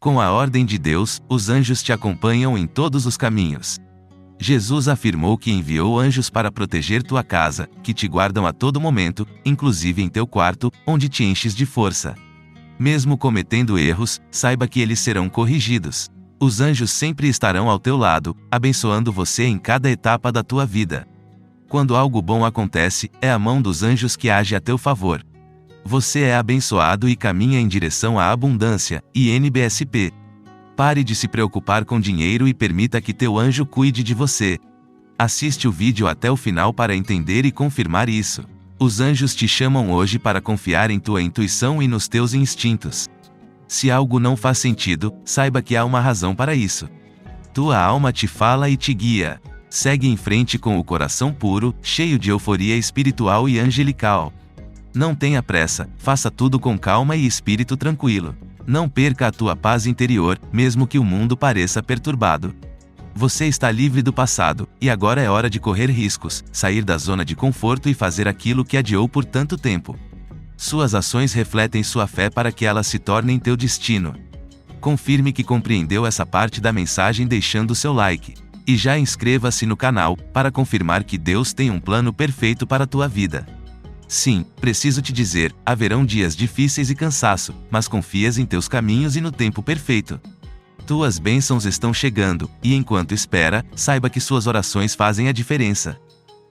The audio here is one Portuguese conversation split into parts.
Com a ordem de Deus, os anjos te acompanham em todos os caminhos. Jesus afirmou que enviou anjos para proteger tua casa, que te guardam a todo momento, inclusive em teu quarto, onde te enches de força. Mesmo cometendo erros, saiba que eles serão corrigidos. Os anjos sempre estarão ao teu lado, abençoando você em cada etapa da tua vida. Quando algo bom acontece, é a mão dos anjos que age a teu favor. Você é abençoado e caminha em direção à abundância, INBSP. Pare de se preocupar com dinheiro e permita que teu anjo cuide de você. Assiste o vídeo até o final para entender e confirmar isso. Os anjos te chamam hoje para confiar em tua intuição e nos teus instintos. Se algo não faz sentido, saiba que há uma razão para isso. Tua alma te fala e te guia. Segue em frente com o coração puro, cheio de euforia espiritual e angelical. Não tenha pressa, faça tudo com calma e espírito tranquilo. Não perca a tua paz interior, mesmo que o mundo pareça perturbado. Você está livre do passado, e agora é hora de correr riscos, sair da zona de conforto e fazer aquilo que adiou por tanto tempo. Suas ações refletem sua fé para que elas se tornem teu destino. Confirme que compreendeu essa parte da mensagem deixando seu like. E já inscreva-se no canal, para confirmar que Deus tem um plano perfeito para a tua vida. Sim, preciso te dizer, haverão dias difíceis e cansaço, mas confias em teus caminhos e no tempo perfeito. Tuas bênçãos estão chegando, e enquanto espera, saiba que suas orações fazem a diferença.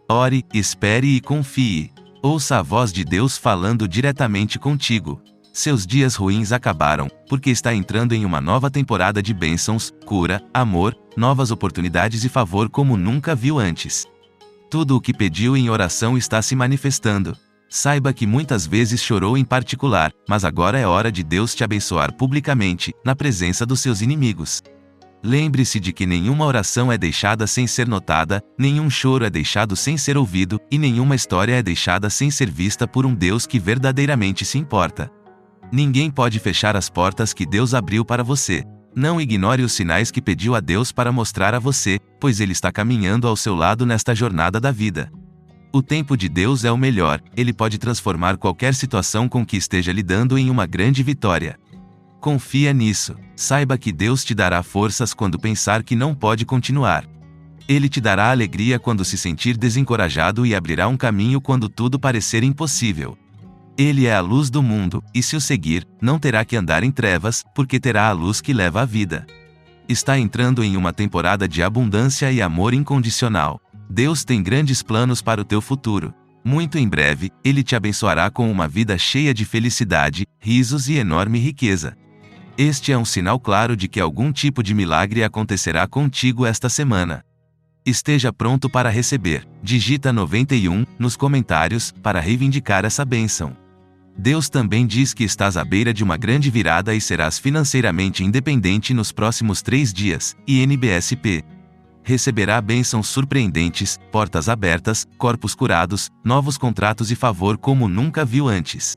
Ore, espere e confie. Ouça a voz de Deus falando diretamente contigo. Seus dias ruins acabaram, porque está entrando em uma nova temporada de bênçãos, cura, amor, novas oportunidades e favor como nunca viu antes. Tudo o que pediu em oração está se manifestando. Saiba que muitas vezes chorou em particular, mas agora é hora de Deus te abençoar publicamente, na presença dos seus inimigos. Lembre-se de que nenhuma oração é deixada sem ser notada, nenhum choro é deixado sem ser ouvido, e nenhuma história é deixada sem ser vista por um Deus que verdadeiramente se importa. Ninguém pode fechar as portas que Deus abriu para você. Não ignore os sinais que pediu a Deus para mostrar a você, pois Ele está caminhando ao seu lado nesta jornada da vida. O tempo de Deus é o melhor, Ele pode transformar qualquer situação com que esteja lidando em uma grande vitória. Confia nisso. Saiba que Deus te dará forças quando pensar que não pode continuar. Ele te dará alegria quando se sentir desencorajado e abrirá um caminho quando tudo parecer impossível. Ele é a luz do mundo, e se o seguir, não terá que andar em trevas, porque terá a luz que leva à vida. Está entrando em uma temporada de abundância e amor incondicional. Deus tem grandes planos para o teu futuro. Muito em breve, Ele te abençoará com uma vida cheia de felicidade, risos e enorme riqueza. Este é um sinal claro de que algum tipo de milagre acontecerá contigo esta semana. Esteja pronto para receber. Digita 91 nos comentários para reivindicar essa bênção. Deus também diz que estás à beira de uma grande virada e serás financeiramente independente nos próximos 3 dias, INBSP. Receberá bênçãos surpreendentes, portas abertas, corpos curados, novos contratos e favor como nunca viu antes.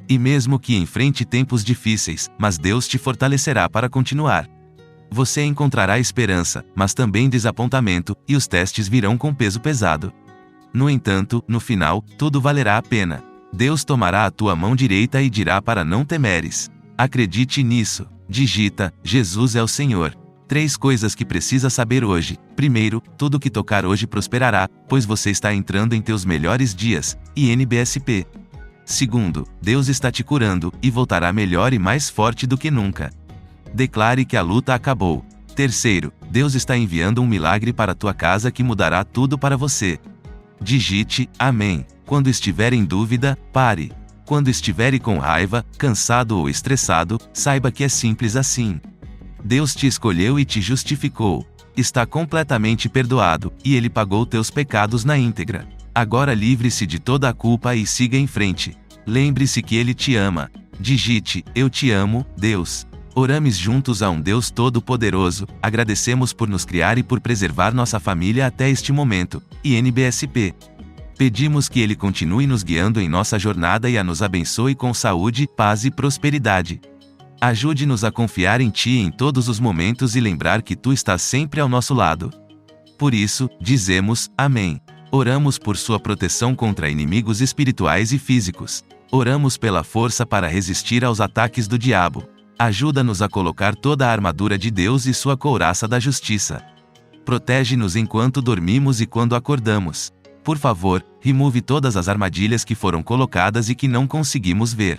E mesmo que enfrente tempos difíceis, mas Deus te fortalecerá para continuar. Você encontrará esperança, mas também desapontamento, e os testes virão com peso pesado. No entanto, no final, tudo valerá a pena. Deus tomará a tua mão direita e dirá para não temeres. Acredite nisso. Digita, Jesus é o Senhor. 3 coisas que precisa saber hoje. Primeiro, tudo que tocar hoje prosperará, pois você está entrando em teus melhores dias, INBSP. Segundo, Deus está te curando, e voltará melhor e mais forte do que nunca. Declare que a luta acabou. Terceiro, Deus está enviando um milagre para a tua casa que mudará tudo para você. Digite, Amém. Quando estiver em dúvida, pare. Quando estiver com raiva, cansado ou estressado, saiba que é simples assim. Deus te escolheu e te justificou. Está completamente perdoado, e Ele pagou teus pecados na íntegra. Agora livre-se de toda a culpa e siga em frente. Lembre-se que Ele te ama. Digite, eu te amo, Deus. Oramos juntos a um Deus Todo-Poderoso, agradecemos por nos criar e por preservar nossa família até este momento, INBSP. Pedimos que Ele continue nos guiando em nossa jornada e a nos abençoe com saúde, paz e prosperidade. Ajude-nos a confiar em Ti em todos os momentos e lembrar que Tu estás sempre ao nosso lado. Por isso, dizemos, Amém. Oramos por sua proteção contra inimigos espirituais e físicos. Oramos pela força para resistir aos ataques do diabo. Ajuda-nos a colocar toda a armadura de Deus e sua couraça da justiça. Protege-nos enquanto dormimos e quando acordamos. Por favor, remove todas as armadilhas que foram colocadas e que não conseguimos ver.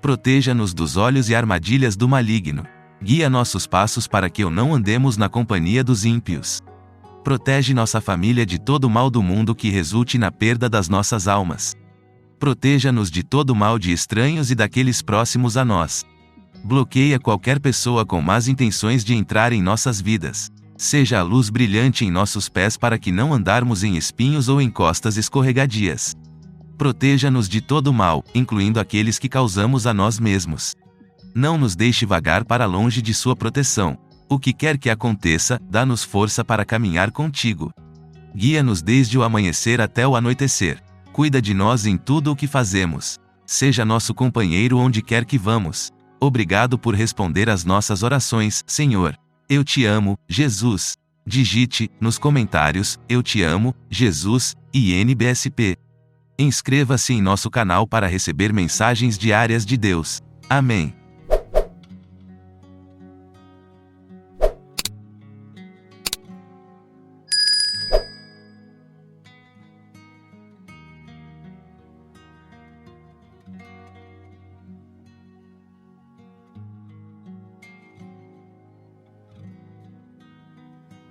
Proteja-nos dos olhos e armadilhas do maligno. Guia nossos passos para que não andemos na companhia dos ímpios. Protege nossa família de todo o mal do mundo que resulte na perda das nossas almas. Proteja-nos de todo o mal de estranhos e daqueles próximos a nós. Bloqueia qualquer pessoa com más intenções de entrar em nossas vidas. Seja a luz brilhante em nossos pés para que não andarmos em espinhos ou em costas escorregadias. Proteja-nos de todo o mal, incluindo aqueles que causamos a nós mesmos. Não nos deixe vagar para longe de sua proteção. O que quer que aconteça, dá-nos força para caminhar contigo. Guia-nos desde o amanhecer até o anoitecer. Cuida de nós em tudo o que fazemos. Seja nosso companheiro onde quer que vamos. Obrigado por responder às nossas orações, Senhor. Eu te amo, Jesus. Digite, nos comentários, eu te amo, Jesus, INBSP. Inscreva-se em nosso canal para receber mensagens diárias de Deus. Amém.